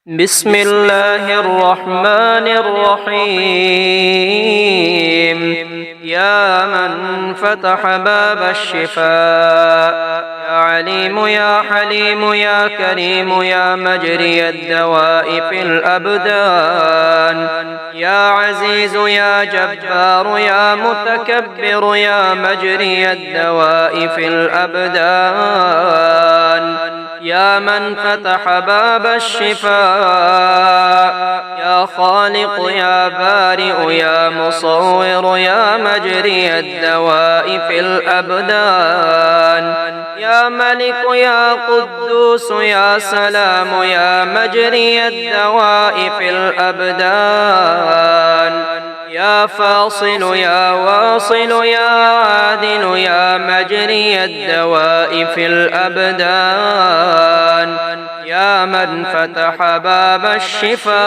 بسم الله الرحمن الرحيم. يا من فتح باب الشفاء، يا عليم يا حليم يا كريم يا مجري الدواء في الأبدان، يا عزيز يا جبار يا متكبر يا مجري الدواء في الأبدان، يا من فتح باب الشفاء، يا خالق يا بارئ يا مصور يا مجري الدواء في الأبدان، يا ملك يا قدوس يا سلام يا مجري الدواء في الأبدان، يا فاصل يا واصل يا عادل يا مجري الدواء في الأبدان، يا من فتح باب الشفاء،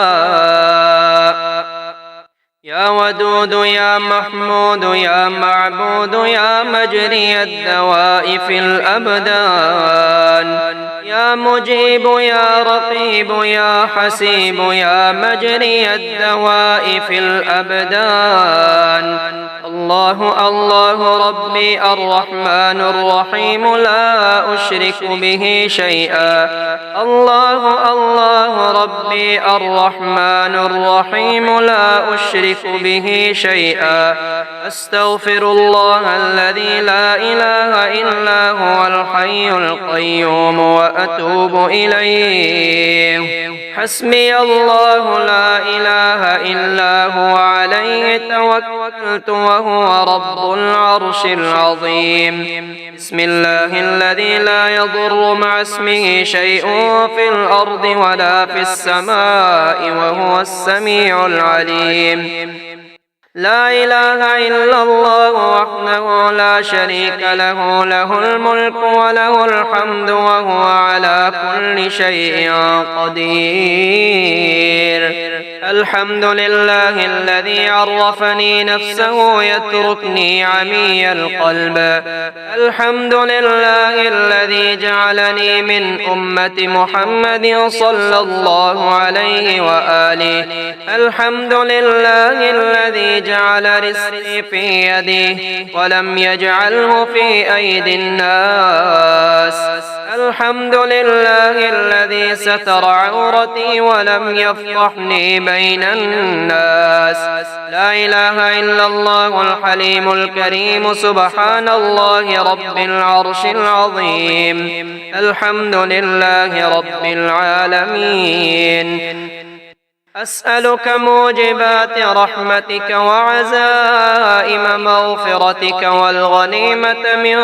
يا ودود يا محمود يا معبود يا مجري الدواء في الأبدان، يا مجيب يا رقيب يا حسيب يا مجري الدواء في الأبدان، الله الله ربي الرحمن الرحيم لا أشرك به شيئا، الله الله ربي الرحمن الرحيم لا أشرك به شيئا، أستغفر الله الذي لا إله إلا هو الحي القيوم وأتوب إليه، حسبي الله لا إله إلا هو عليه توكلت وهو رب العرش العظيم، بسم الله الذي لا يضر مع اسمه شيء في الأرض ولا في السماء وهو السميع العليم، لا إله إلا الله وحده لا شريك له، له الملك وله الحمد وهو على كل شيء قدير، الحمد لله الذي عرفني نفسه يتركني عمي القلب، الحمد لله الذي جعلني من أمة محمد صلى الله عليه وآله، الحمد لله الذي جعل رزقي في يدي ولم يجعله في أيدي الناس، الحمد لله الذي ستر عورتي ولم يفضحني بين الناس، لا إله إلا الله الحليم الكريم سبحان الله رب العرش العظيم، الحمد لله رب العالمين، أسألك موجبات رحمتك وعزائم مغفرتك والغنيمة من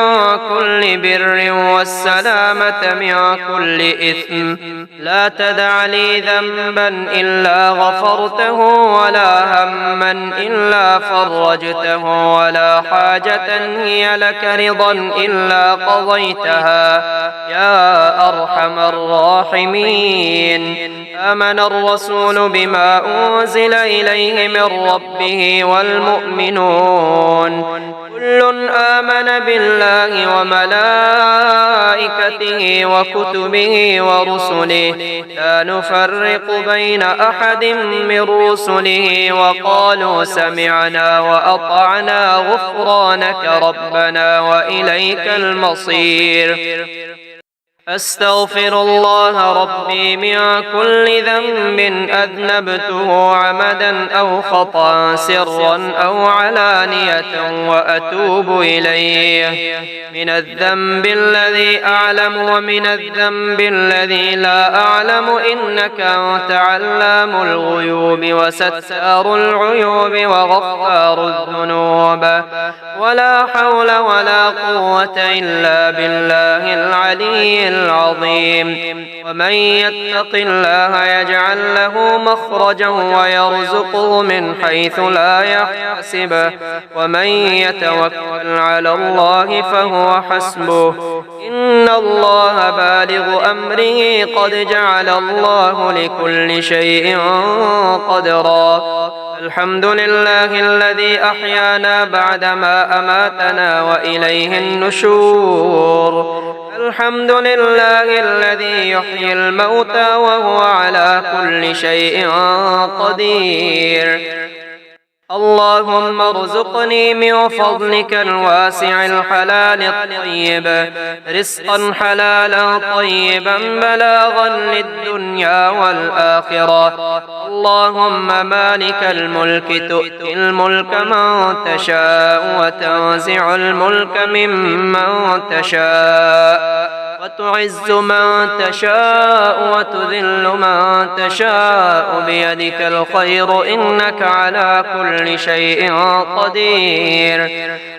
كل بر والسلامة من كل إثم، لا تدع لي ذنبا إلا غفرته ولا هما إلا فرجته ولا حاجة هي لك رضا إلا قضيتها يا أرحم الراحمين، آمن الرسول بما أنزل إليه من ربه والمؤمنون كل آمن بالله وملائكته وكتبه ورسله لا نفرق بين أحد من رسله وقالوا سمعنا وأطعنا غفرانك ربنا وإليك المصير، أستغفر الله ربي من كل ذنب أذنبته عمدا أو خطأ سرا أو علانية وأتوب إليه، من الذنب الذي أعلم ومن الذنب الذي لا أعلم، إنك أنت علام الغيوب وستار العيوب وغفار الذنوب، ولا حول ولا قوة إلا بالله العلي العظيم، ومن يتق الله يجعل له مخرجا ويرزقه من حيث لا يحتسب، ومن يتوكل على الله فهو حسبه، إن الله بالغ أمره قد جعل الله لكل شيء قدرا، الحمد لله الذي أحيانا بعدما أماتنا وإليه النشور، الحمد لله الذي يحيي الموتى وهو على كل شيء قدير. اللهم ارزقني من فضلك الواسع الحلال الطيب رزقا حلالا طيبا بلاغا للدنيا والآخرة. اللهم مالك الملك تؤتي الملك من تشاء وتنزع الملك ممن تشاء وتعز من تشاء وتذل من تشاء بيدك الخير إنك على كل شيء قدير.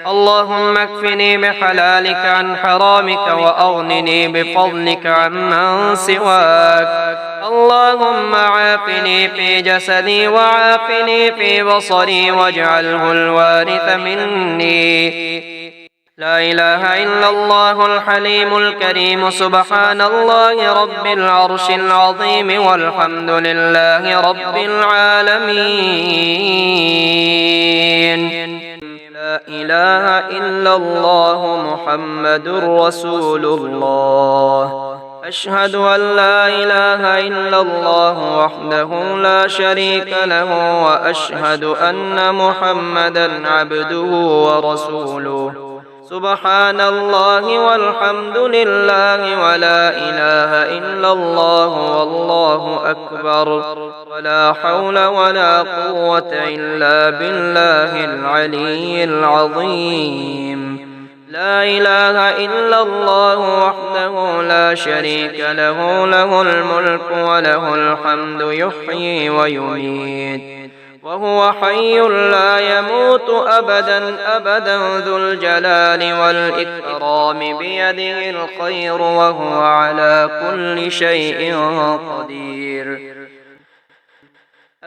اللهم اكفني بحلالك عن حرامك وأغنني بفضلك عمن سواك. اللهم عافني في جسدي وعافني في بصري واجعله الوارث مني. لا إله إلا الله الحليم الكريم سبحان الله رب العرش العظيم والحمد لله رب العالمين. لا إله إلا الله محمد رسول الله. أشهد أن لا إله إلا الله وحده لا شريك له وأشهد أن محمدا عبده ورسوله. سبحان الله والحمد لله ولا إله إلا الله والله أكبر ولا حول ولا قوة إلا بالله العلي العظيم. لا إله إلا الله وحده لا شريك له له الملك وله الحمد يحيي ويميت وهو حي لا يموت أبدا أبدا ذو الجلال والإكرام بيده الخير وهو على كل شيء قدير.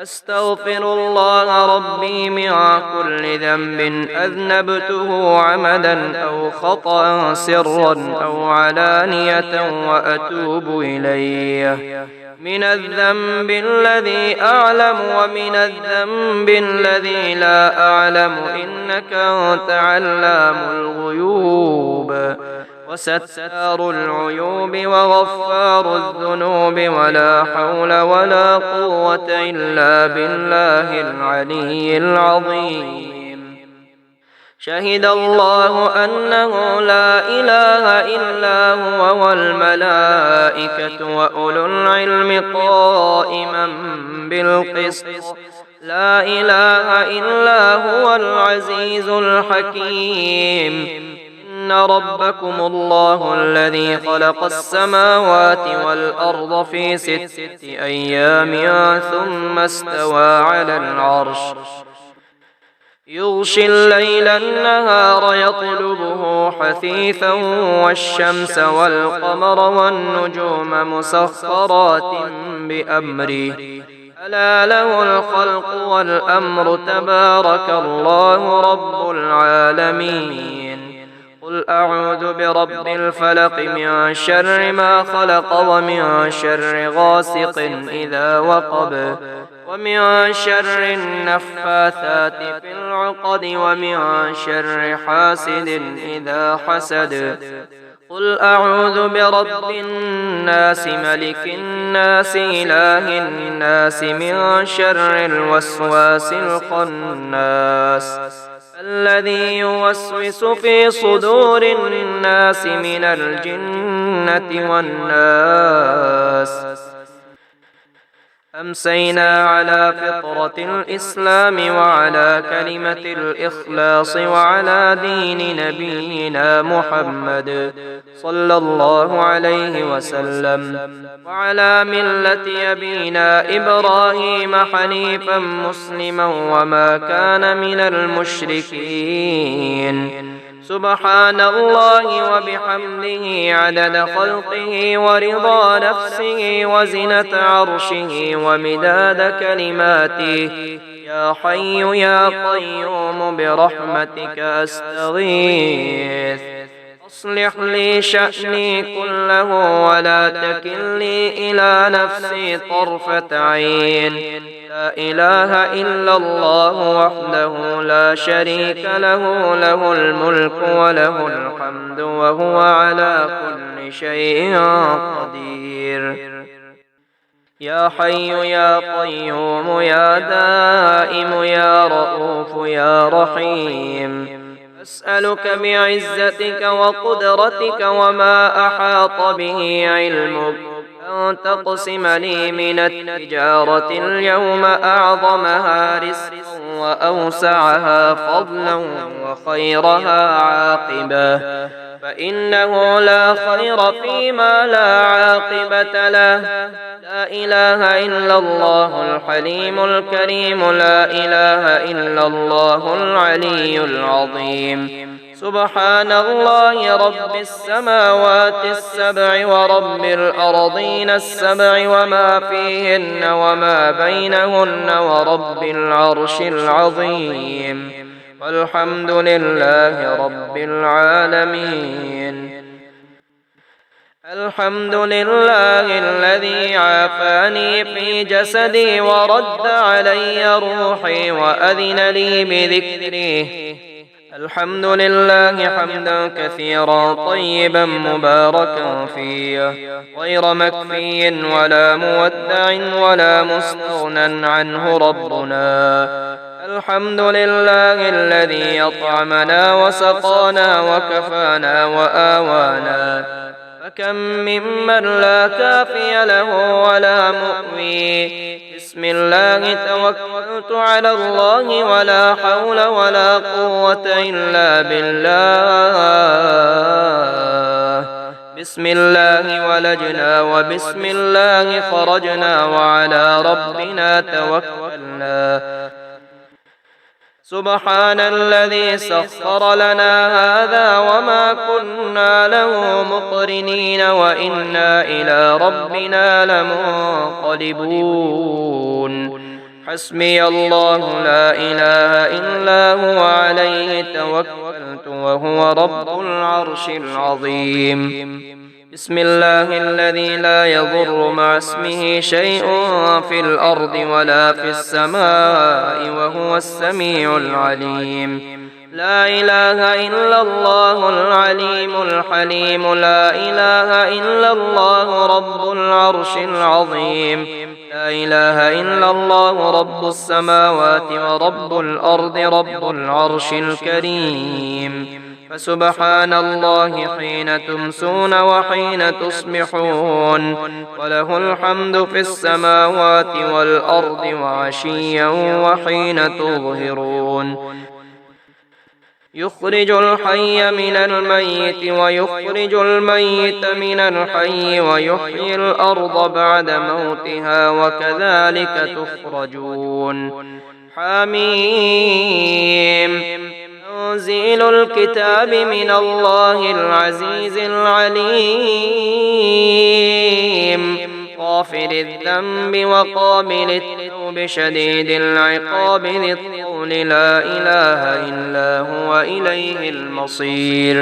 أستغفر الله ربي من كل ذنب أذنبته عمدا أو خطأ سرا أو علانية وأتوب إليه من الذنب الذي أعلم ومن الذنب الذي لا أعلم إنك أنت علام الغيوب وستار العيوب وغفار الذنوب ولا حول ولا قوة إلا بالله العلي العظيم. شهد الله أنه لا إله إلا هو والملائكة وأولو العلم قائما بالقسط. لا إله إلا هو العزيز الحكيم. إن ربكم الله الذي خلق السماوات والأرض في 6 أيام ثم استوى على العرش يغشي الليل النهار يطلبه حثيثا والشمس والقمر والنجوم مسخرات بأمره ألا له الخلق والأمر تبارك الله رب العالمين. قل أعوذ برب الفلق من شر ما خلق ومن شر غاسق إذا وقب ومن شر النفاثات في العقد ومن شر حاسد إذا حسد. قل أعوذ برب الناس ملك الناس إله الناس من شر الوسواس الخناس الذي يوسوس في صدور الناس من الجنة والناس. أمسينا على فطرة الإسلام وعلى كلمة الإخلاص وعلى دين نبينا محمد صلى الله عليه وسلم وعلى ملة أبينا إبراهيم حنيفا مسلما وما كان من المشركين. سبحان الله وبحمده عدد خلقه ورضا نفسه وزنة عرشه ومداد كلماته. يا حي يا قيوم برحمتك أستغيث أصلح لي شأني كله ولا تكلني إلى نفسي طرفة عين. لا إله إلا الله وحده لا شريك له له الملك وله الحمد وهو على كل كل شيء قدير. يا حي يا قيوم يا دائم يا رؤوف يا رحيم، أسألك بعزتك وقدرتك وما أحاط به علمك أن تقسم لي من التجارة اليوم أعظمها رزقا وأوسعها فضلا وخيرها عاقبة، فإنه لا خير فيما لا عاقبة له. لا إله إلا الله الحليم الكريم، لا إله إلا الله العلي العظيم. سبحان الله رب السماوات السبع ورب الأرضين السبع وما فيهن وما بينهن ورب العرش العظيم، والحمد لله رب العالمين. الحمد لله الذي عافاني في جسدي ورد علي روحي وأذن لي بذكره. الحمد لله حمدا كثيرا طيبا مباركا فيه، غير مكفي ولا مودع ولا مستغنى عنه ربنا. الحمد لله الذي أطعمنا وسقانا وكفانا وآوانا، فكم ممن لا كافي له ولا مؤوي. بسم الله توكلت على الله ولا حول ولا قوة إلا بالله. بسم الله ولجنا وبسم الله خرجنا وعلى ربنا توكلنا. سبحان الذي سخر لنا هذا وما كنا له مقرنين وإنا إلى ربنا لمنقلبون. حسبي الله لا إله إلا هو عليه توكلت وهو رب العرش العظيم. بسم الله الذي لا يضر مع اسمه شيء في الأرض ولا في السماء وهو السميع العليم. لا إله إلا الله العليم الحليم، لا إله إلا الله رب العرش العظيم. لا إله إلا الله رب السماوات ورب الأرض رب العرش الكريم. فسبحان الله حين تمسون وحين تصبحون، وله الحمد في السماوات والأرض وعشيا وحين تظهرون. يخرج الحي من الميت ويخرج الميت من الحي ويحيي الأرض بعد موتها وكذلك تخرجون. حميم. تنزيل الكتاب من الله العزيز العليم، غافر الذنب وقابل التوب شديد العقاب ذي الطول، لا إله إلا هو إليه المصير.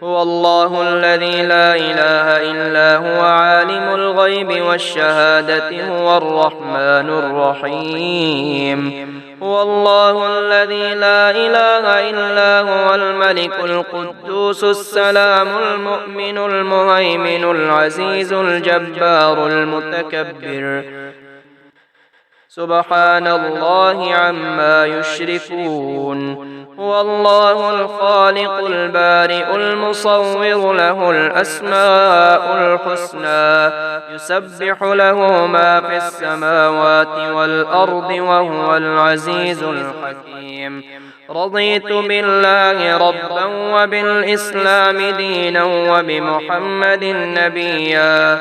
هو الله الذي لا إله إلا هو عالم الغيب والشهادة، هو الرحمن الرحيم. هو الله الذي لا إله إلا هو الملك القدوس السلام المؤمن المهيمن العزيز الجبار المتكبر. سبحان الله عما يشركون. هو الله الخالق البارئ المصور، له الأسماء الحسنى، يسبح له ما في السماوات والأرض وهو العزيز الحكيم. رضيت بالله ربا وبالإسلام دينا وبمحمد نبيا.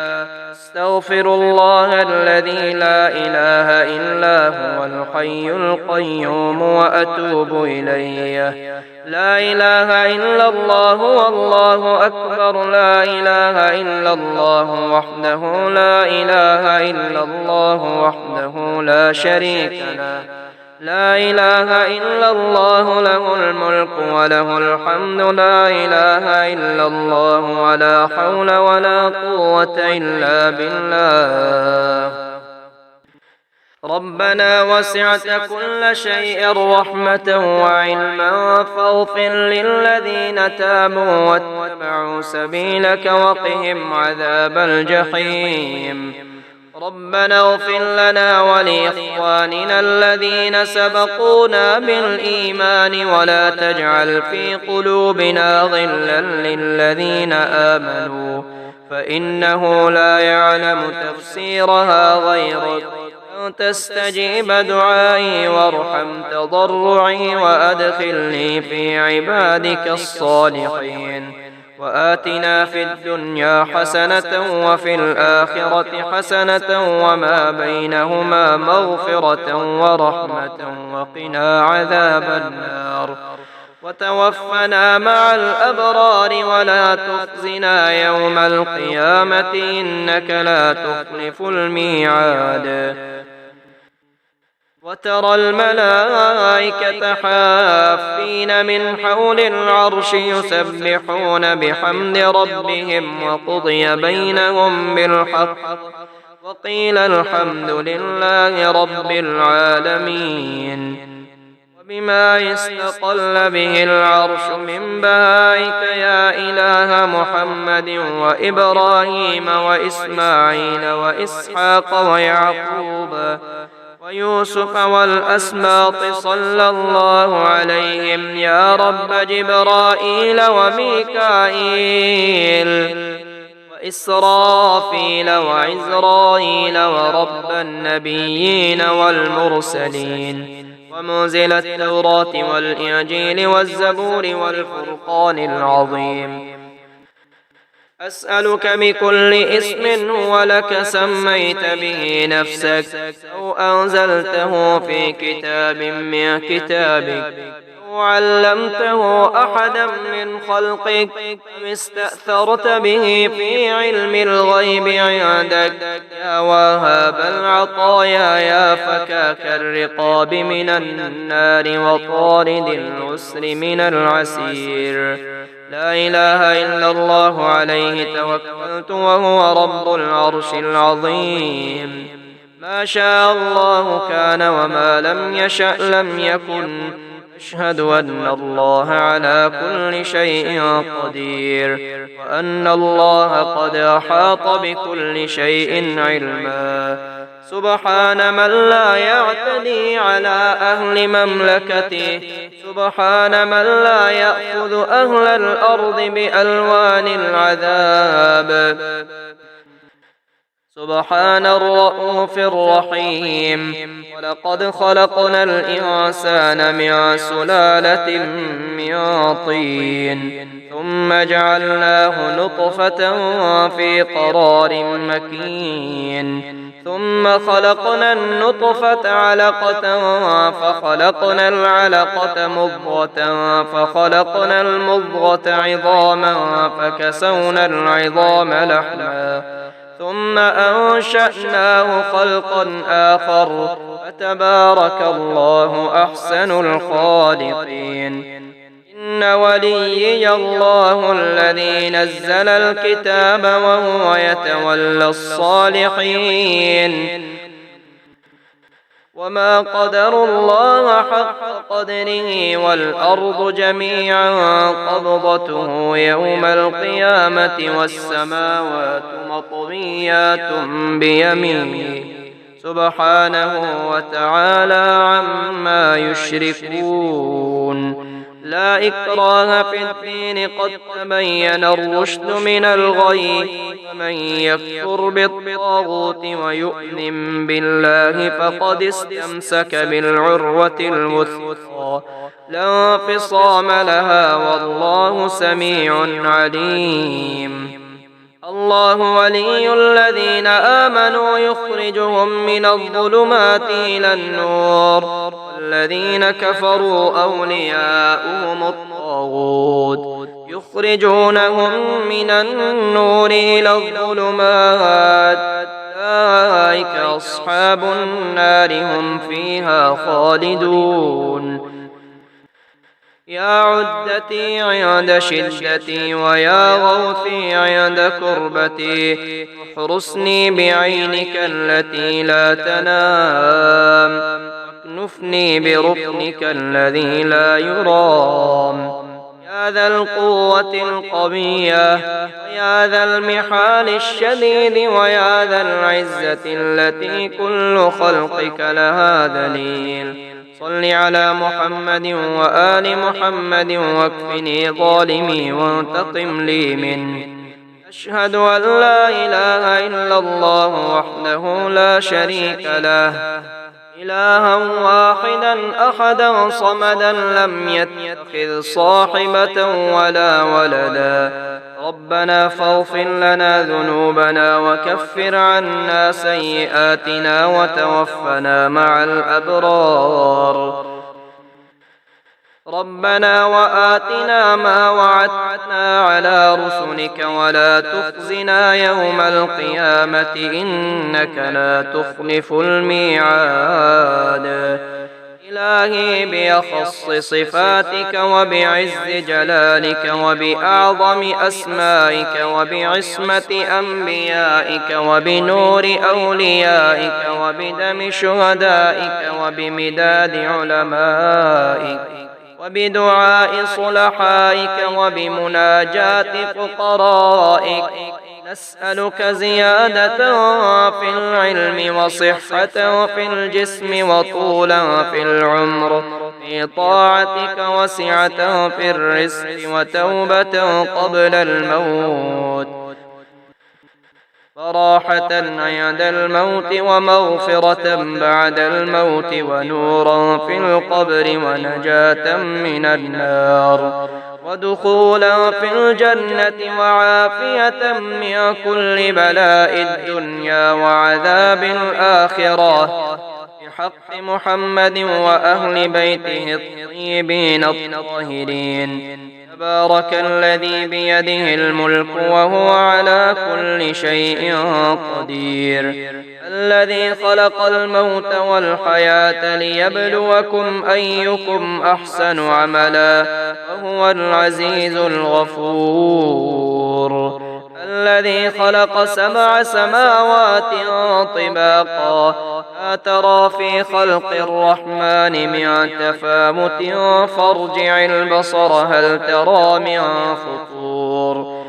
استغفر الله الذي لا إله إلا هو الحي القيوم وأتوب إليه. لا إله إلا الله والله أكبر. لا إله إلا الله وحده لا إله إلا الله وحده لا شريك له. لا إله إلا الله له الملك وله الحمد. لا إله إلا الله ولا حول ولا قوة إلا بالله. ربنا وسعت كل شيء رحمة وعلما فاغفر للذين تابوا واتبعوا سبيلك وقهم عذاب الجحيم ربنا اغفر لنا ولإخواننا الذين سبقونا بالإيمان ولا تجعل في قلوبنا غلا للذين آمنوا فإنه لا يعلم تفسيرها غيرك تستجيب دعائي وارحم تضرعي وأدخلني في عبادك الصالحين وآتنا في الدنيا حسنة وفي الآخرة حسنة وما بينهما مغفرة ورحمة وقنا عذاب النار وتوفنا مع الأبرار ولا تخزنا يوم القيامة إنك لا تخلف الميعاد وترى الملائكة حافين من حول العرش يسبحون بحمد ربهم وقضي بينهم بالحق وقيل الحمد لله رب العالمين وبما استقل به العرش من بهائك يا إله محمد وإبراهيم وإسماعيل وإسحاق ويعقوب ويوسف والأسباط صلى الله عليهم يا رب جبرائيل وميكائيل وإسرافيل وعزرائيل ورب النبيين والمرسلين ومنزل التوراة والإنجيل والزبور والفرقان العظيم أسألك بكل اسم هو لك سميت به نفسك أو أنزلته في كتاب من كتابك أو علمته أحدا من خلقك أم استأثرت به في علم الغيب عندك يا وهاب العطايا يا فكاك الرقاب من النار وطارد العسر من العسير لا إله إلا الله عليه توكلت وهو رب العرش العظيم ما شاء الله كان وما لم يشأ لم يكن أشهد أن الله على كل شيء قدير وأن الله قد أحاط بكل شيء علما سبحان من لا يعتدي على أهل مملكته سبحان من لا يأخذ أهل الأرض بألوان العذاب سبحان الرؤوف الرحيم ولقد خلقنا الإنسان من سلالة من طين ثم جعلناه نطفة في قرار مكين ثم خلقنا النطفة علقة فخلقنا العلقة مضغة فخلقنا المضغة عظاما فكسونا العظام لحما ثم أنشأناه خلقا آخر فتبارك الله أحسن الخالقين إن وليي الله الذي نزل الكتاب وهو يتولى الصالحين وما قدروا الله حق قدره والأرض جميعا قبضته يوم القيامة والسماوات مطويات بيمينه سبحانه وتعالى عما يشركون لا إكراه في الدين قد تبين الرشد من الغي فمن يكفر بالطاغوت ويؤمن بالله فقد استمسك بالعروة الوثقى لا انفصام لها والله سميع عليم الله ولي الذين آمنوا يخرجهم من الظلمات إلى النور والذين كفروا أولياؤهم الطاغوت يخرجونهم من النور إلى الظلمات أولئك أصحاب النار هم فيها خالدون يا عدتي عند شدتي ويا غوثي عند كربتي، احرسني بعينك التي لا تنام، واكنفني بركنك الذي لا يرام. يا ذا القوة القوية، ويا ذا المحال الشديد، ويا ذا العزة التي كل خلقك لها ذليل، صل على محمد وآل محمد واكفني ظالمي وانتقم لي منه. أشهد أن لا إله إلا الله وحده لا شريك له، إلها واحدا أحدا صمدا لم يتخذ صاحبة ولا ولدا. ربنا فاغفر لنا ذنوبنا وكفر عنا سيئاتنا وتوفنا مع الأبرار. ربنا وآتنا ما وعدتنا على رسلك ولا تخزنا يوم القيامة إنك لا تخلف الميعاد. إلهي بأخص صفاتك وبعز جلالك وبأعظم أسمائك وبعصمة أنبيائك وبنور أوليائك وبدم شهدائك وبمداد علمائك وبدعاء صلحائك وبمناجاة فقرائك، نسألك زيادة في العلم وصحة في الجسم وطولا في العمر في طاعتك وسعة في الرزق وتوبة قبل الموت، فراحة عند الموت ومغفرة بعد الموت ونورا في القبر ونجاة من النار ودخولا في الجنة وعافية من كل بلاء الدنيا وعذاب الآخرة، بحق محمد وأهل بيته الطيبين الطاهرين. تبارك الذي بيده الملك وهو على كل شيء قدير، الذي خلق الموت والحياة ليبلوكم أيكم أحسن عملا وهو العزيز الغفور، الذي خلق 7 سماوات طباقا لا ترى في خلق الرحمن من تفاوت، فارجع البصر هل ترى من فطور،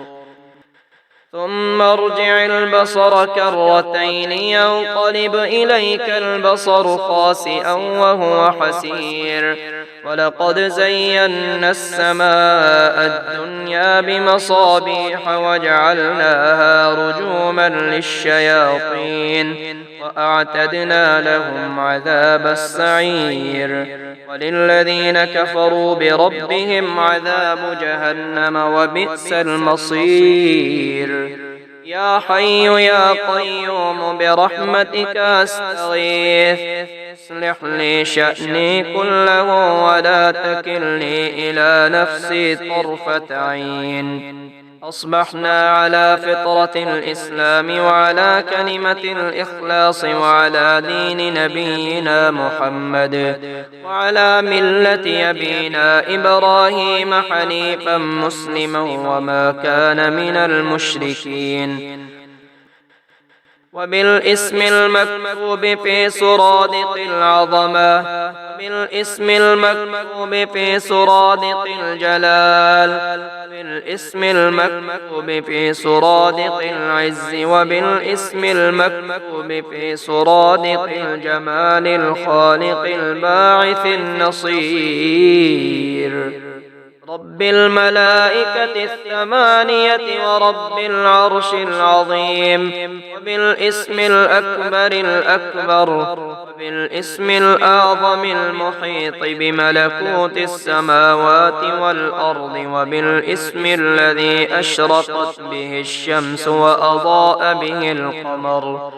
ثم ارجع البصر كرتين ينقلب إليك البصر خاسئا وهو حسير، ولقد زينا السماء الدنيا بمصابيح وجعلناها رجوما للشياطين وأعتدنا لهم عذاب السعير، وللذين كفروا بربهم عذاب جهنم وبئس المصير. يا حي يا قيوم برحمتك أستغيث، اصلح لي شأني كله ولا تكلني إلى نفسي طرفة عين. أصبحنا على فطرة الإسلام وعلى كلمة الإخلاص وعلى دين نبينا محمد وعلى ملة أبينا إبراهيم حنيفا مسلما وما كان من المشركين، وبالاسم المكتوب في سرادق العظمة، بالاسم المكتوب في سرادق الجلال، بالاسم المكتوب في سرادق العز، وبالاسم المكتوب في سرادق الجمال الخالق الباعث النصير، رب الملائكة 8 ورب العرش العظيم، وبالاسم الأكبر الأكبر، وبالاسم الأعظم المحيط بملكوت السماوات والأرض، وبالاسم الذي أشرقت به الشمس وأضاء به القمر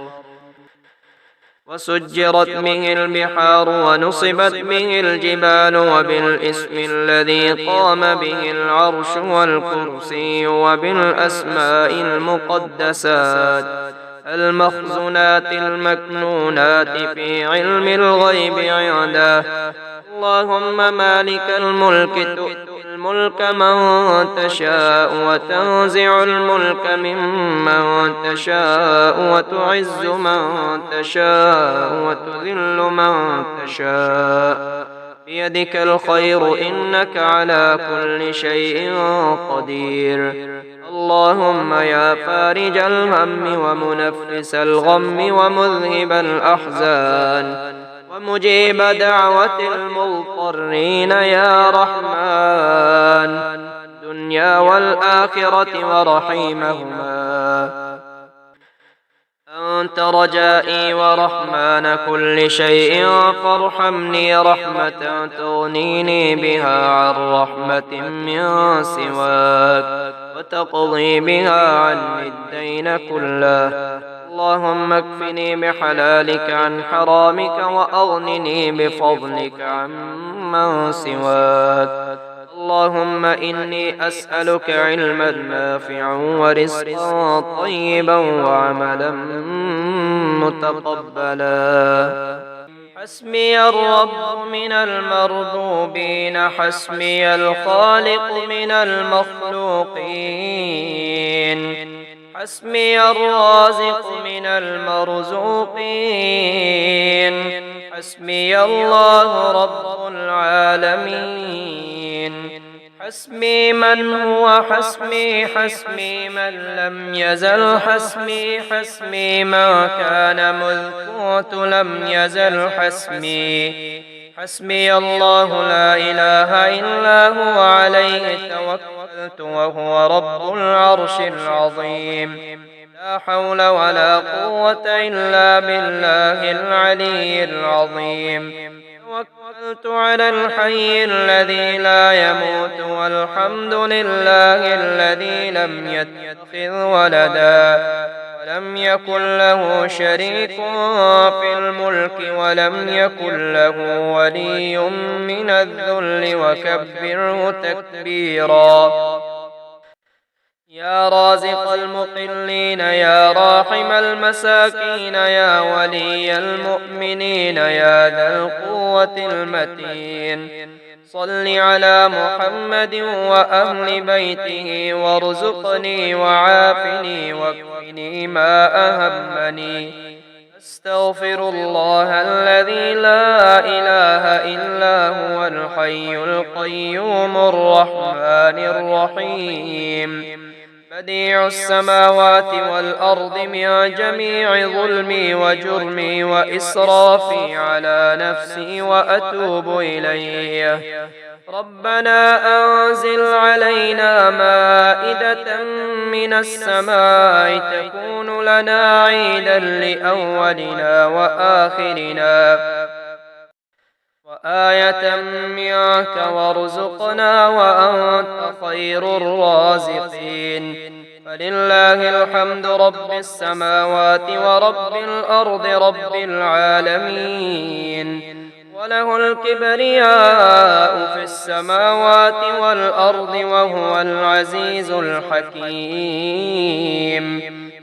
وسجرت به البحار ونصبت به الجبال، وبالاسم الذي قام به العرش والكرسي، وبالأسماء المقدسات المخزونات المكنونات في علم الغيب عنده، اللهم مالك الملك تؤتي الملك من تشاء وتنزع الملك ممن تشاء وتعز من تشاء وتذل من تشاء بيدك الخير إنك على كل شيء قدير. اللهم يا فارج الهم ومنفس الغم ومذهب الأحزان ومجيب دعوة المضطرين يا رحمن الدنيا والآخرة ورحيمهما، أنت رجائي ورحمن كل شيء فارحمني رحمة تغنيني بها عن رحمة من سواك وتقضي بها عني الدين كله. اللهم اكفني بحلالك عن حرامك وأغنني بفضلك عمن سواك. اللهم إني أسألك علما نافعا ورزقا طيبا وعملا متقبلا. حسبي الرب من المربوبين، حسبي الخالق من المخلوقين، حسبي الرازق من المرزوقين، حسبي الله رب العالمين. حسبي من هو حسبي، حسبي من لم يزل حسبي، حسبي ما كان مذ كنت لم يزل حسبي. حسبي الله لا إله إلا هو عليه توكلت وهو رب العرش العظيم. لا حول ولا قوة إلا بالله العلي العظيم. توكلت على الحي الذي لا يموت والحمد لله الذي لم يتخذ ولدا ولم يكن له شريك في الملك ولم يكن له ولي من الذل وكبره تكبيرا. يا رازق المقلين، يا راحم المساكين، يا ولي المؤمنين، يا ذا القوة المتين، صل على محمد وأهل بيته وارزقني وعافني واكفني ما أهمني. استغفر الله الذي لا إله إلا هو الحي القيوم الرحمن الرحيم، بديع السماوات والأرض من جميع ظلمي وجرمي وإسرافي على نفسي وأتوب إليه. ربنا أنزل علينا مائدة من السماء تكون لنا عيدا لأولنا وآخرنا وآية منك وارزقنا وأنت خير الرازقين. فلله الحمد رب السماوات ورب الأرض رب العالمين، وله الكبرياء في السماوات والأرض وهو العزيز الحكيم.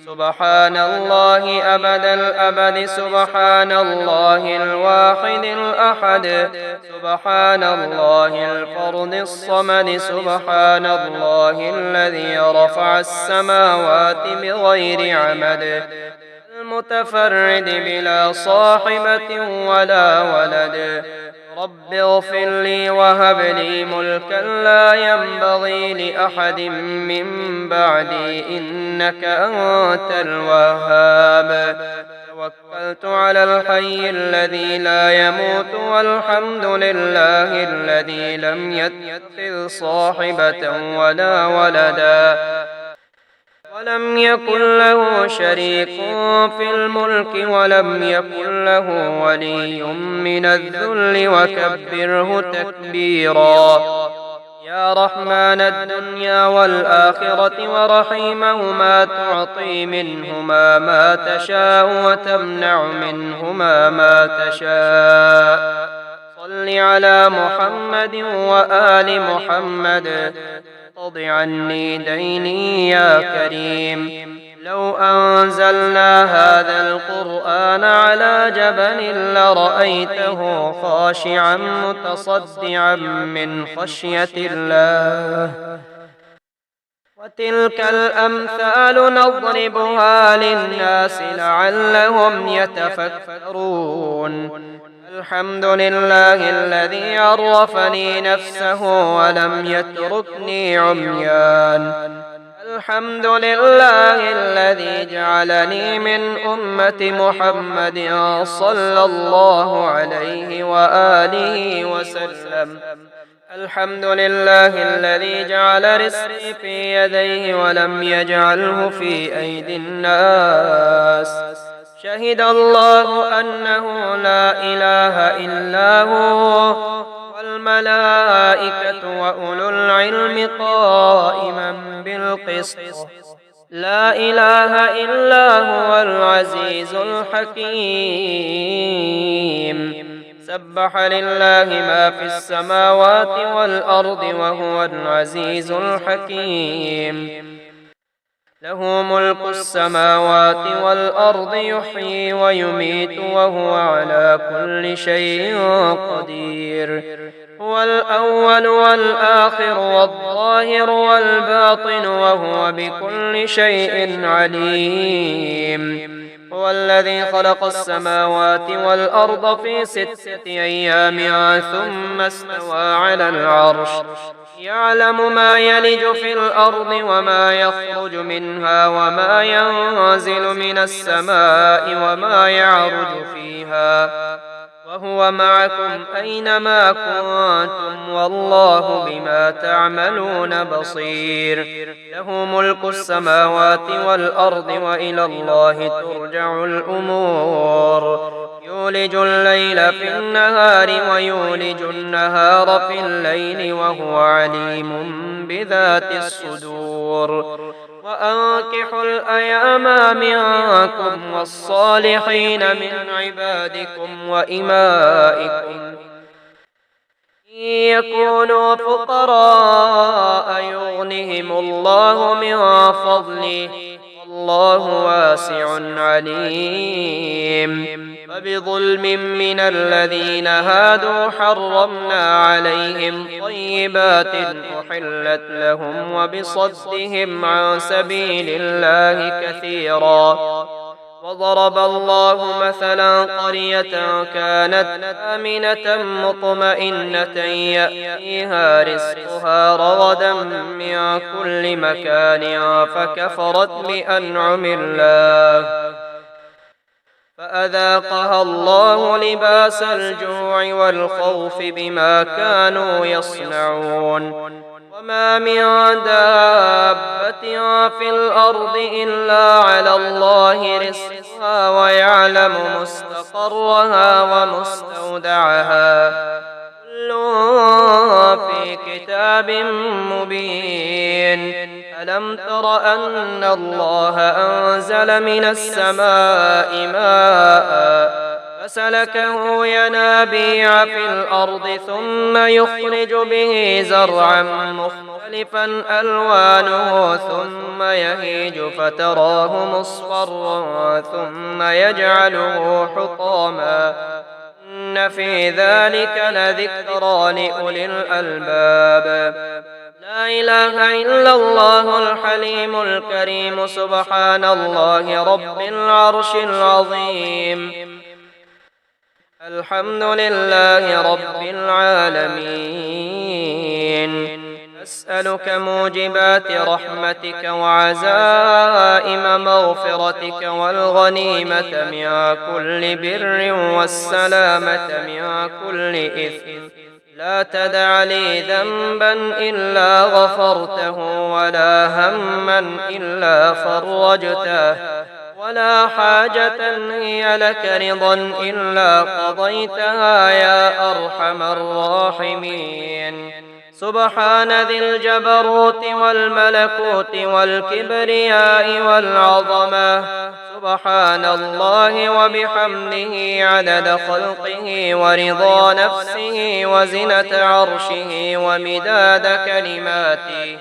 سبحان الله أبد الأبد، سبحان الله الواحد الأحد، سبحان الله الفرد الصمد، سبحان الله الذي رفع السماوات بغير عمد، المتفرد بلا صاحبة ولا ولد. رب اغفر لي وهب لي ملكا لا ينبغي لأحد من بعدي إنك أنت الوهاب. توكلت على الحي الذي لا يموت والحمد لله الذي لم يتخذ صاحبة ولا ولدا ولم يكن له شريك في الملك ولم يكن له ولي من الذل وكبره تكبيرا. يا رحمن الدنيا والآخرة ورحيمهما، تعطي منهما ما تشاء وتمنع منهما ما تشاء. صل على محمد وآل محمد، اقض عني ديني يا كريم. لو أنزلنا هذا القرآن على جبل لرأيته خاشعا متصدعا من خشية الله وتلك الأمثال نضربها للناس لعلهم يتفكرون الحمد لله الذي عرفني نفسه ولم يتركني عميان الحمد لله الذي جعلني من أمة محمد صلى الله عليه وآله وسلم الحمد لله الذي جعل رزقي في يديه ولم يجعله في أيدي الناس شهد الله أنه لا إله إلا هو والملائكة وأولو العلم قائما بالقسط لا إله إلا هو العزيز الحكيم سبح لله ما في السماوات والأرض وهو العزيز الحكيم له ملك السماوات والأرض يحيي ويميت وهو على كل شيء قدير هو الأول والآخر والظاهر والباطن وهو بكل شيء عليم هو الذي خلق السماوات والأرض في 6 أيام ثم استوى على العرش يعلم ما يلج في الأرض وما يخرج منها وما ينزل من السماء وما يعرج فيها وهو معكم أينما كنتم والله بما تعملون بصير له ملك السماوات والأرض وإلى الله ترجع الأمور يولج الليل في النهار ويولج النهار في الليل وهو عليم بذات الصدور وأنكحوا الأيام منكم والصالحين من عبادكم وإمائكم إن يكونوا فقراء يغنهم الله من فضله والله واسع عليم فبظلم من الذين هادوا حرمنا عليهم طيبات أحلت لهم وبصدهم عن سبيل الله كثيرا وضرب الله مثلا قرية كانت آمنة مطمئنة يأتيها رزقها رغدا من كل مكان فكفرت بأنعم الله فأذاقها الله لباس الجوع والخوف بما كانوا يصنعون وما من دابة في الأرض إلا على الله رزقها ويعلم مستقرها ومستودعها كل في كتاب مبين ألم تر أن الله أنزل من السماء ماء فسلكه ينابيع في الأرض ثم يخرج به زرعا مختلفا ألوانه ثم يهيج فتراه مصفرا ثم يجعله حطاما إن في ذلك لذكرى لأولي الألباب لا إله إلا الله الحليم الكريم سبحان الله رب العرش العظيم الحمد لله رب العالمين أسألك موجبات رحمتك وعزائم مغفرتك والغنيمة من كل بر والسلامة من كل إثم لا تدع لي ذنبا إلا غفرته ولا هما إلا فرجته ولا حاجة هي لك رضا إلا قضيتها يا أرحم الراحمين سبحان ذي الجبروت والملكوت والكبرياء والعظمة سبحان الله وبحمده عدد خلقه ورضا نفسه وزنة عرشه ومداد كلماته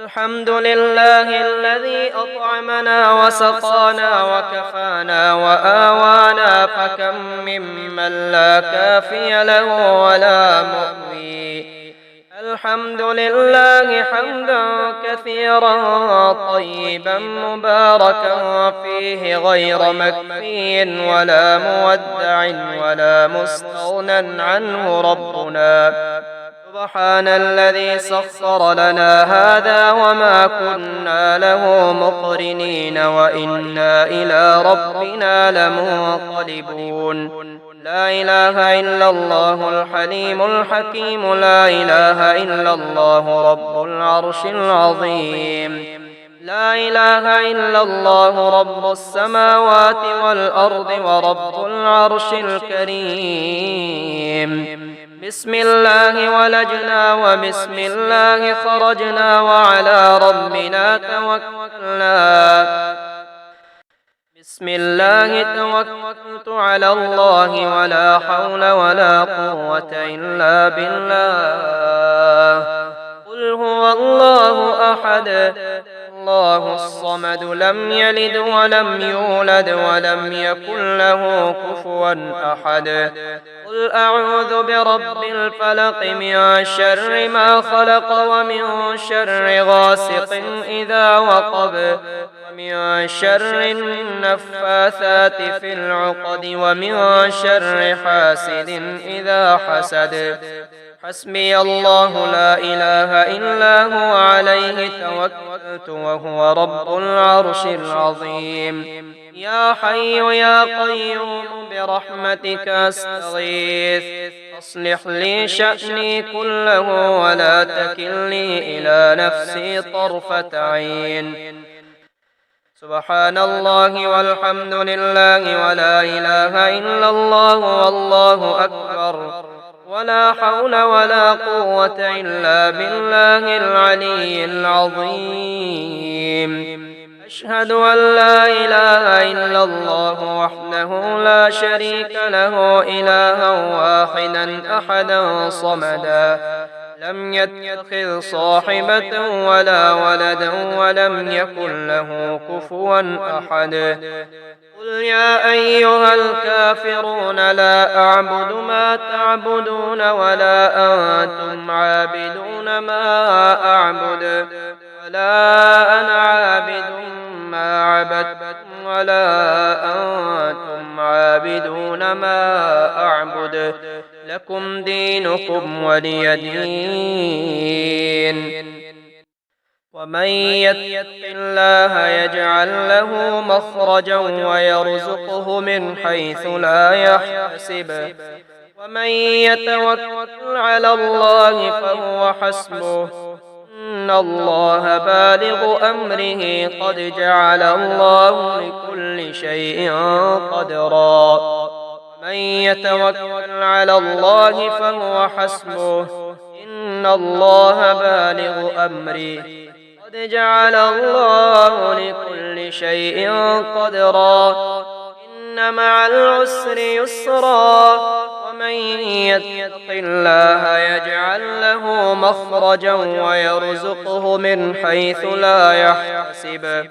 الحمد لله الذي أطعمنا وسقانا وكفانا وآوانا، فكم ممن لا كافي له ولا مؤوي. الحمد لله حمدا كثيرا طيبا مباركا فيه، غير مكفي ولا مودع ولا مستغنى عنه ربنا. سبحان الذي سخر لنا هذا وما كنا له مقرنين وإنا إلى ربنا لمنقلبون. لا إله إلا الله الحليم الحكيم، لا إله إلا الله رب العرش العظيم. لا إله إلا الله رب السماوات والأرض ورب العرش الكريم. بسم الله ولجنا وبسم الله خرجنا وعلى ربنا توكلنا. بسم الله توكلت على الله ولا حول ولا قوة إلا بالله. قل هو الله أحد الله الصمد، لم يلد ولم يولد ولم يكن له كفوا أحد. قل أعوذ برب الفلق من شر ما خلق ومن شر غاسق إذا وقب ومن شر النفاثات في العقد ومن شر حاسد إذا حسد. حسبي الله لا إله إلا هو عليه توكلت وهو رب العرش العظيم. يا حي يا قيوم برحمتك أستغيث، أصلح لي شأني كله ولا تكلني إلى نفسي طرفة عين. سبحان الله والحمد لله ولا إله إلا الله والله أكبر، ولا حول ولا قوة إلا بالله العلي العظيم. أشهد أن لا إله إلا الله وحده لا شريك له، إلها واحدا أحدا صمدا، لم يتخذ صاحبة ولا ولدا ولم يكن له كفوا أحد. قل يا أيها الكافرون لا أعبد ما تعبدون ولا أنتم عابدون ما أعبد ولا أنا عابد ما عبدتم ولا أنتم عابدون ما أعبد، لكم دينكم ولي دين. ومن يتق الله يجعل له مخرجا ويرزقه من حيث لا يحتسب، ومن يتوكل على الله فهو حسبه، إن الله بالغ أمره قد جعل الله لكل شيء قدرا. من يتوكل على الله فهو حسبه، إن الله بالغ أمره قد جعل الله لكل شيء قدرا. إن مع العسر يسرا، ومن يتق الله يجعل له مخرجا ويرزقه من حيث لا يحتسب.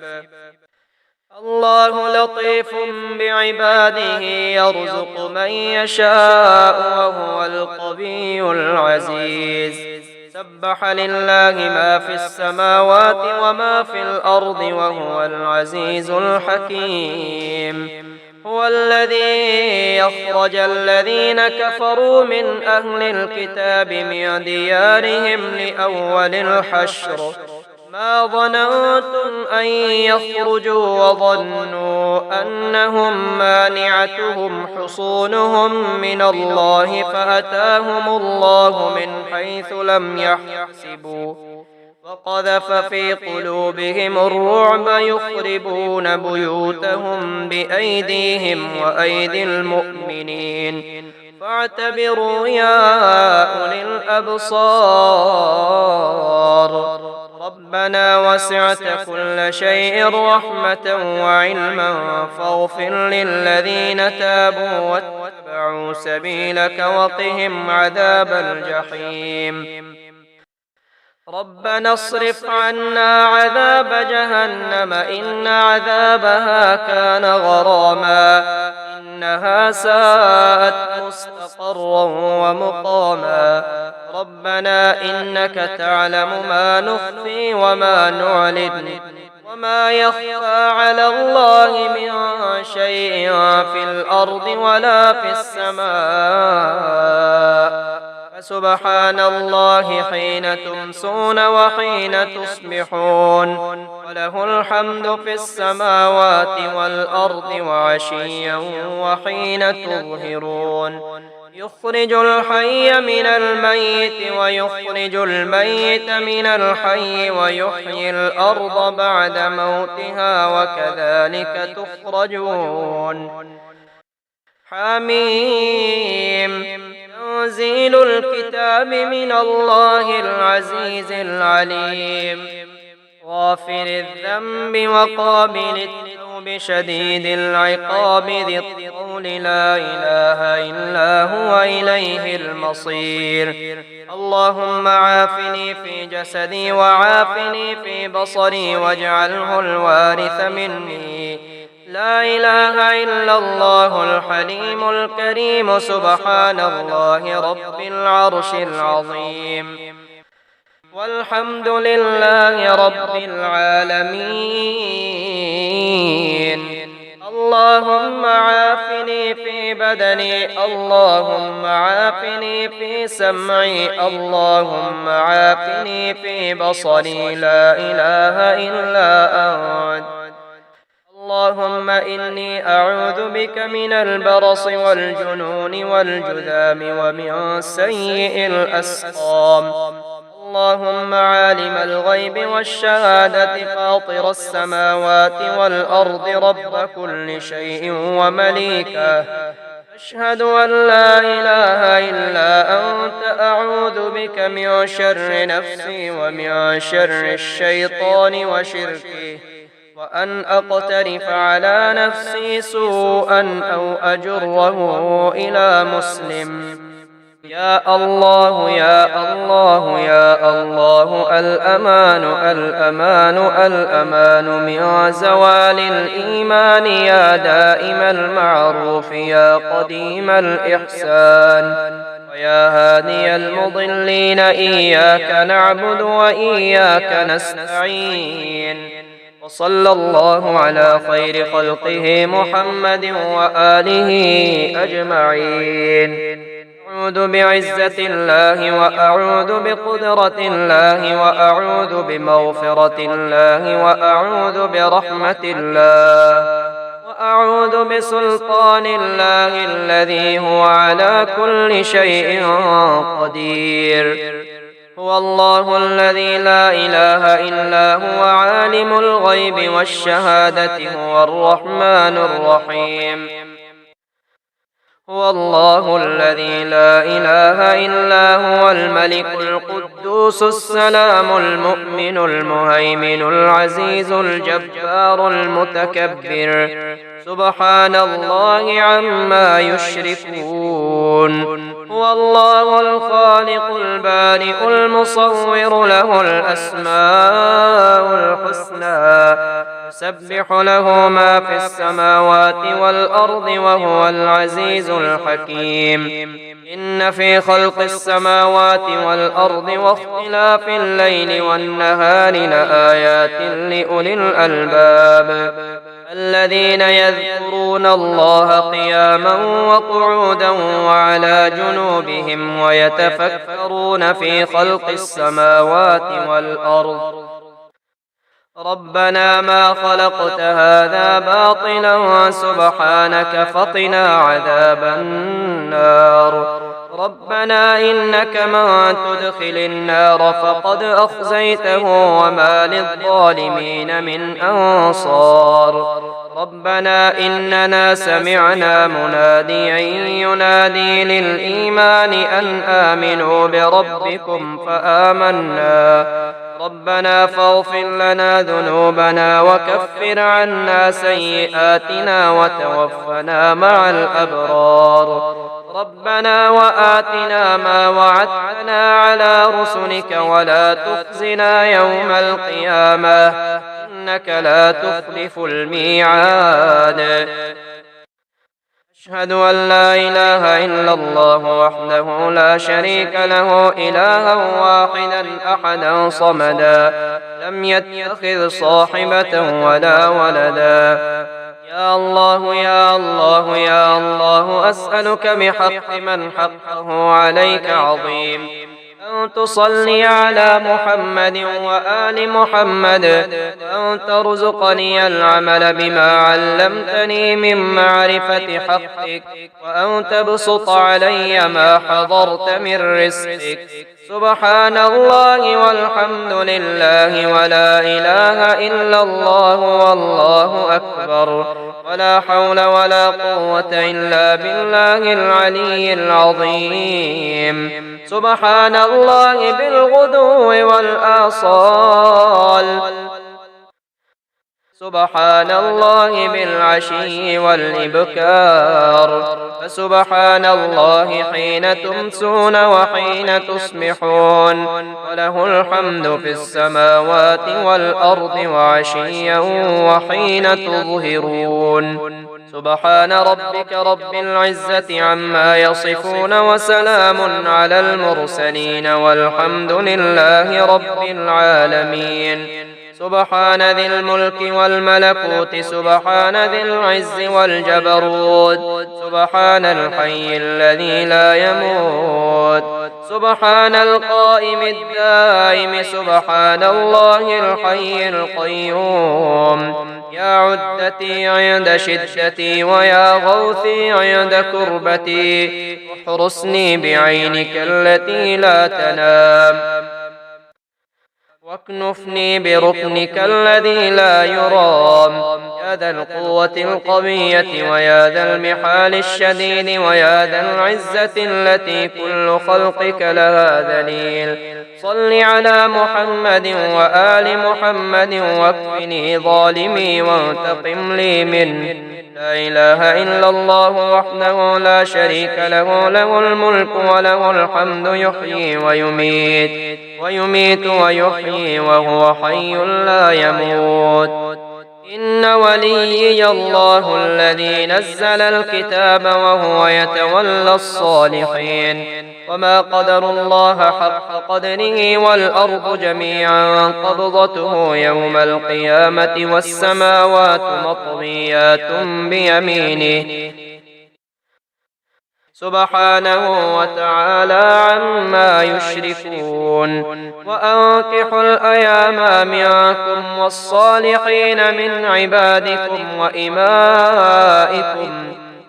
الله لطيف بعباده يرزق من يشاء وهو القوي العزيز. سبح لله ما في السماوات وما في الأرض وهو العزيز الحكيم. هو الذي يخرج الذين كفروا من أهل الكتاب من ديارهم لأول الحشر، ما ظننتم أن يخرجوا وظنوا أنهم مانعتهم حصونهم من الله فأتاهم الله من حيث لم يحتسبوا، وقذف في قلوبهم الرعب يخربون بيوتهم بأيديهم وأيدي المؤمنين، فاعتبروا يا أولي الأبصار. ربنا وسعت كل شيء رحمة وعلما، فاغفر للذين تابوا واتبعوا سبيلك وقهم عذاب الجحيم. ربنا اصرف عنا عذاب جهنم إن عذابها كان غراما إنها ساءت مستقرا ومقاما ربنا إنك تعلم ما نخفي وما نعلن وما يخفى على الله من شيء في الأرض ولا في السماء فسبحان الله حين تمسون وحين تصبحون وله الحمد في السماوات والأرض وعشيا وحين تظهرون يخرج الحي من الميت ويخرج الميت من الحي ويحيي الأرض بعد موتها وكذلك تخرجون حميم تنزيل الكتاب من الله العزيز العليم غافر الذنب وقابل التوب شديد العقاب ذي الطول لا إله إلا هو إليه المصير اللهم عافني في جسدي وعافني في بصري واجعله الوارث مني لا إله إلا الله الحليم الكريم سبحان الله رب العرش العظيم والحمد لله رب العالمين اللهم عافني في بدني اللهم عافني في سمعي اللهم عافني في بصري لا إله إلا أنت اللهم إني أعوذ بك من البرص والجنون والجذام ومن سيء الأسقام اللهم عالم الغيب والشهادة فاطر السماوات والأرض رب كل شيء ومليكه أشهد أن لا إله إلا أنت أعوذ بك من شر نفسي ومن شر الشيطان وشركه وأن أقترف على نفسي سوءا أو أجره إلى مسلم يا الله يا الله يا الله الأمان الأمان الأمان من زوال الإيمان يا دائم المعروف يا قديم الإحسان ويا هادي المضلين إياك نعبد وإياك نستعين وصلى الله على خير خلقه محمد وآله أجمعين أعوذ بعزة الله وأعوذ بقدرة الله وأعوذ بمغفرة الله وأعوذ برحمة الله وأعوذ بسلطان الله الذي هو على كل شيء قدير هو الله الذي لا إله إلا هو عالم الغيب والشهادة هو الرحمن الرحيم هو الله الذي لا إله إلا هو الملك القدوس السلام المؤمن المهيمن العزيز الجبار المتكبر سبحان الله عما يشركون هو الله الخالق البارئ المصور له الأسماء الحسنى يسبح له ما في السماوات والأرض وهو العزيز الحكيم إن في خلق السماوات والأرض واختلاف الليل والنهار لآيات لأولي الألباب الذين يذكرون الله قياما وقعودا وعلى جنوبهم ويتفكرون في خلق السماوات والأرض ربنا ما خلقت هذا باطلا سبحانك فقنا عذاب النار ربنا إنك من تدخل النار فقد أخزيته وما للظالمين من أنصار ربنا إننا سمعنا مناديا ينادي للإيمان أن آمنوا بربكم فآمنا ربنا فاغفر لنا ذنوبنا وكفر عنا سيئاتنا وتوفنا مع الأبرار ربنا وآتنا ما وعدتنا على رسلك رسلك ولا تخزنا يوم القيامة إنك لا تخلف الميعاد. أشهد أن لا إله إلا الله وحده لا شريك له إلها واحدا أحدا صمدا لم يتخذ صاحبة ولا ولدا. يا الله يا الله يا الله أسألك بحق من حقه عليك عظيم أن تصلي على محمد وآل محمد، وأن ترزقني العمل بما علمتني من معرفة حقك، وأن تبسط علي ما حضرت من رزقك. سبحان الله والحمد لله ولا إله إلا الله والله أكبر ولا حول ولا قوة إلا بالله العلي العظيم. سبحان الله بالغدو والآصال، سبحان الله بالعشي والإبكار، فسبحان الله حين تمسون وحين تصبحون، وله الحمد في السماوات والأرض وعشيا وحين تظهرون. سبحان ربك رب العزة عما يصفون وسلام على المرسلين والحمد لله رب العالمين. سبحان ذي الملك والملكوت، سبحان ذي العز والجبروت، سبحان الحي الذي لا يموت، سبحان القائم الدائم، سبحان الله الحي القيوم. يا عدتي عند شدتي ويا غوثي عند كربتي، واحرسني بعينك التي لا تنام، واكنفني بركنك الذي لا يرام. يا ذا القوة القوية ويا ذا المحال الشديد ويا ذا العزة التي كل خلقك لها ذليل. صل على محمد وآل محمد واكفني ظالمي وانتقم لي منه. لا إله إلا الله وحده لا شريك له، له الملك وله الحمد يحيي ويميت ويحيي وهو حي لا يموت. إن وليي الله الذي نزل الكتاب وهو يتولى الصالحين. وما قدر الله حق قدره والأرض جميعا قبضته يوم القيامة والسماوات مطويات بيمينه سبحانه وتعالى عما يشركون. وأنكحوا الأيام منكم والصالحين من عبادكم وإمائكم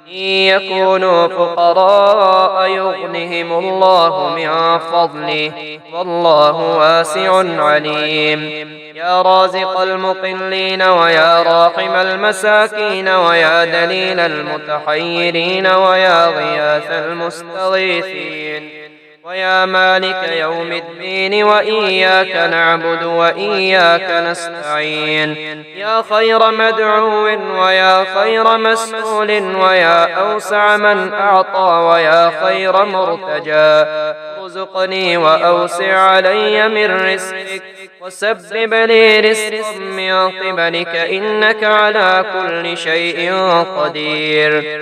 إن يكونوا فقراء يغنهم الله من فضله والله واسع عليم. يا رازق المقلين ويا راحم المساكين ويا دليل المتحيرين ويا غياث المستغيثين ويا مالك يوم الدين وإياك نعبد وإياك نستعين. يا خير مدعو ويا خير مسؤول ويا أوسع من أعطى ويا خير مرتجى، ارزقني وأوسع علي من رزقك وسبب لي رزقا من قبلك إنك على كل شيء قدير.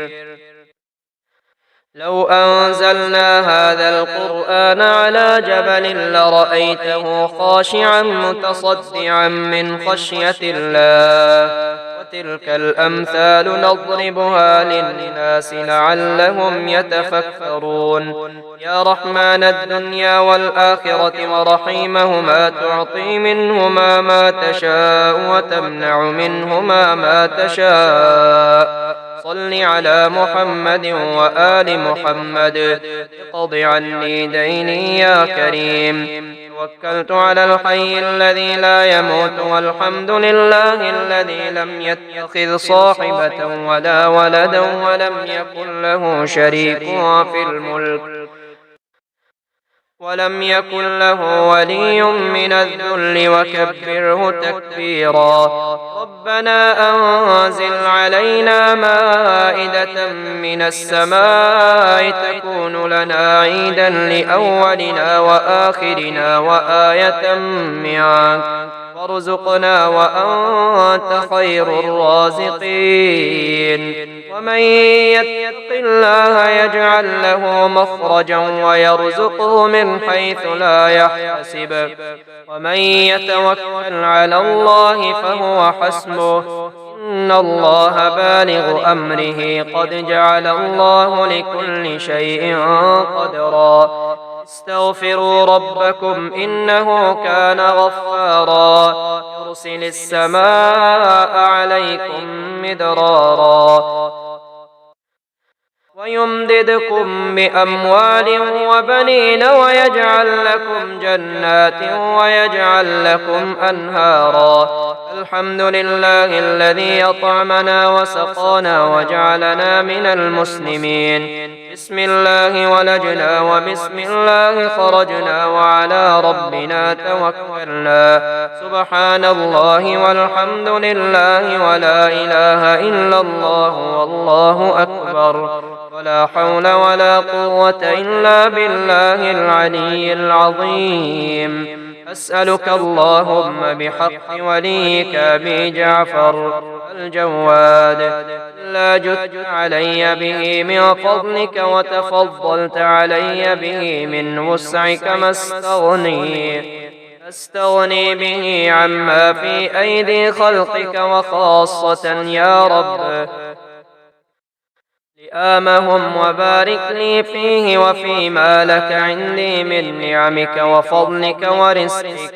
لو أنزلنا هذا القرآن على جبل لرأيته خاشعا متصدعا من خشية الله. وتلك الأمثال نضربها للناس لعلهم يتفكرون. يا رحمن الدنيا والآخرة ورحيمهما تعطي منهما ما تشاء وتمنع منهما ما تشاء. صل على محمد وآل محمد اقض عني ديني يا كريم. توكلت على الحي الذي لا يموت والحمد لله الذي لم يتخذ صاحبة ولا ولدا ولم يكن له شريك في الملك ولم يكن له ولي من الذل وكبره تكبيرا. ربنا أنزل علينا مائدة من السماء تكون لنا عيدا لأولنا وآخرنا وآية منك وارزقنا وأنت خير الرازقين. ومن يتق الله يجعل له مخرجا ويرزقه من حيث لا يحتسب ومن يتوكل على الله فهو حسبه إن الله بالغ أمره قد جعل الله لكل شيء قدرا. استغفروا ربكم إنه كان غفارا يرسل السماء عليكم مدرارا ويمددكم بأموال وبنين ويجعل لكم جنات ويجعل لكم أنهارا. الحمد لله الذي أطعمنا وسقانا وجعلنا من المسلمين. بسم الله ولجنا وبسم الله خرجنا وعلى ربنا توكلنا. سبحان الله والحمد لله ولا إله إلا الله والله أكبر ولا حول ولا قوة إلا بالله العلي العظيم. أسألك اللهم بحق وليك أبي جعفر الجواد لا جدت علي به من فضلك وتفضلت علي به من وسعك ما استغني به عما في أيدي خلقك وخاصة يا رب لآمهم وبارك لي فيه وفيما لك عندي من نعمك وفضلك ورزقك.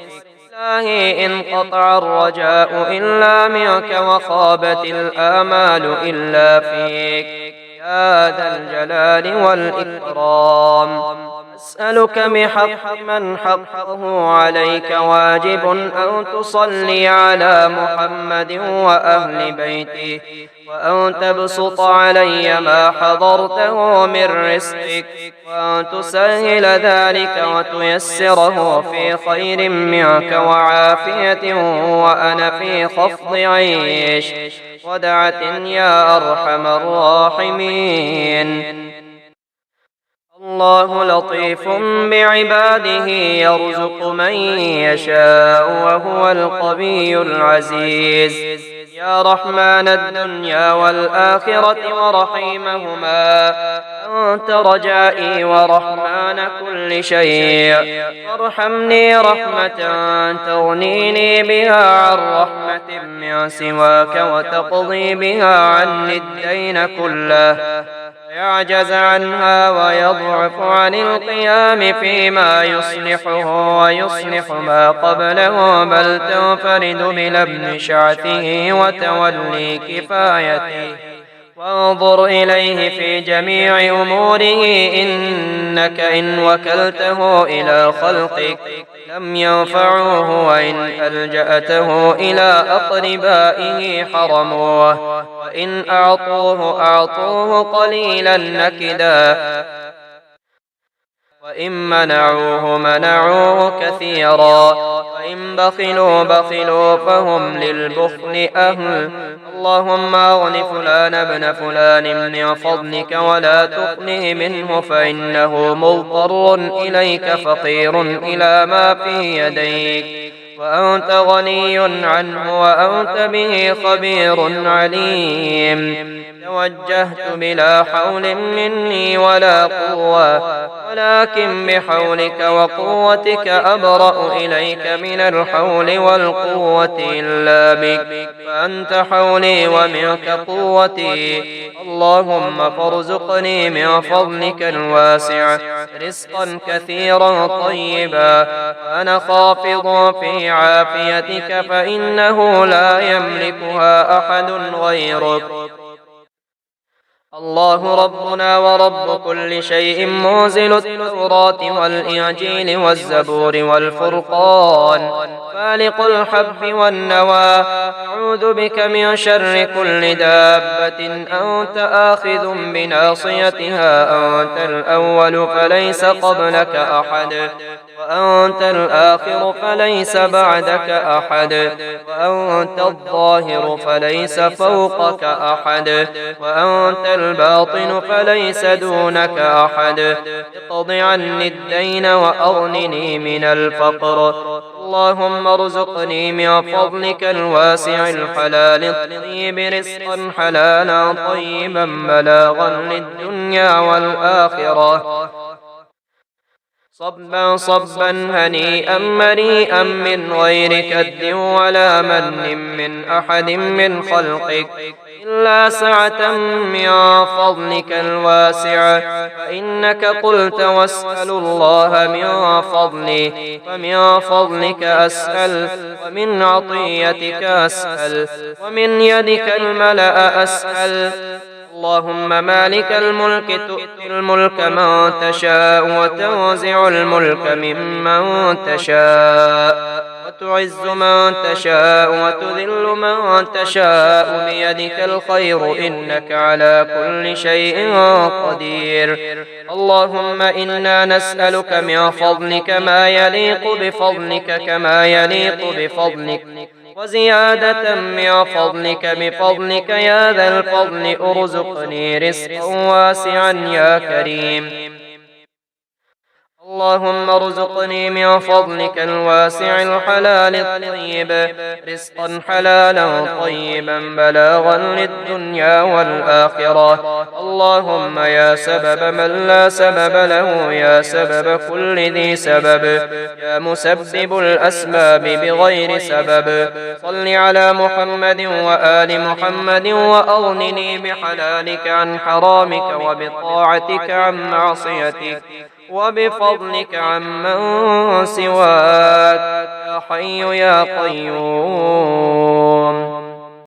إلهي إن قطع الرجاء إلا منك وخابت الآمال إلا فيك يا ذا الجلال والإكرام. أسألك بحق من حقه عليك واجب أن تصلي على محمد وأهل بيته وأن تبسط علي ما حضرته من رزقك وأن تسهل ذلك وتيسره في خير منك وعافية وأنا في خفض عيش ودعة يا أرحم الراحمين. الله لطيف بعباده يرزق من يشاء وهو القوي العزيز. يا رحمن الدنيا والآخرة ورحيمهما أنت رجائي ورحمن كل شيء وارحمني رحمة تغنيني بها عن رحمة من سواك وتقضي بها عني الدين كله يعجز عنها ويضعف عن القيام فيما يصلحه ويصلح ما قبله بل تنفرد بلبن شعثه وتولي كفايته وانظر إليه في جميع أموره إنك إن وكلته إلى خلقك لم ينفعوه وإن ألجأته إلى أقربائه حرموه وإن أعطوه قليلا نكدا وإن منعوه كثيرا وإن بخلوا فهم للبخل أهل. اللهم أغن فلان ابن فلان من فضلك ولا تغنه منه فإنه مضطر إليك فقير إلى ما في يديك وأنت غني عنه وأنت به خبير عليم. توجهت بلا حول مني ولا قوة ولكن بحولك وقوتك أبرأ إليك من الحول والقوة إلا بك فأنت حولي ومنك قوتي. اللهم فارزقني من فضلك الواسع رزقا كثيرا طيبا وأنا خافض في عافيتك فإنه لا يملكها أحد غيرك. الله ربنا ورب كل شيء منزل التوراة والإنجيل والزبور والفرقان فالق الحب والنوى أعوذ أعوذ بك من شر كل دابة أنت آخذ بناصيتها أنت الأول فليس قبلك أحد وأنت الآخر فليس بعدك أحد وأنت الظاهر فليس فوقك أحد وأنت الباطن فليس دونك أحد اقض عني الدين وأغنني من الفقر اللهم ارزقني من فضلك الواسع الحلال الطيب رزقا حلالا طيبا بلاغا للدنيا والآخرة صبا صبا هنيئا مريئا من غير كد ولا من أحد من خلقك إلا سعة من فضلك الواسع فإنك قلت واسألوا الله من فضلي ومن فضلك أسأل ومن عطيتك أسأل ومن يدك الملأ أسأل اللهم مالك الملك تؤتي الملك من تشاء وتنزع الملك ممن تشاء وتعز من تشاء وتذل من تشاء بيدك الخير إنك على كل شيء قدير اللهم إنا نسألك من فضلك ما يليق بفضلك كما يليق بفضلك وزيادة من فضلك بفضلك يا ذا الفضل ارزقني رزقا واسعا يا كريم اللهم ارزقني من فضلك الواسع الحلال الطيب رزقا حلالا طيبا بلاغا للدنيا والآخرة اللهم يا سبب من لا سبب له يا سبب كل ذي سبب يا مسبب الأسباب بغير سبب صل على محمد وآل محمد وأغنني بحلالك عن حرامك وبطاعتك عن معصيتك وبفضلك عمن سواك يا حي يا قيوم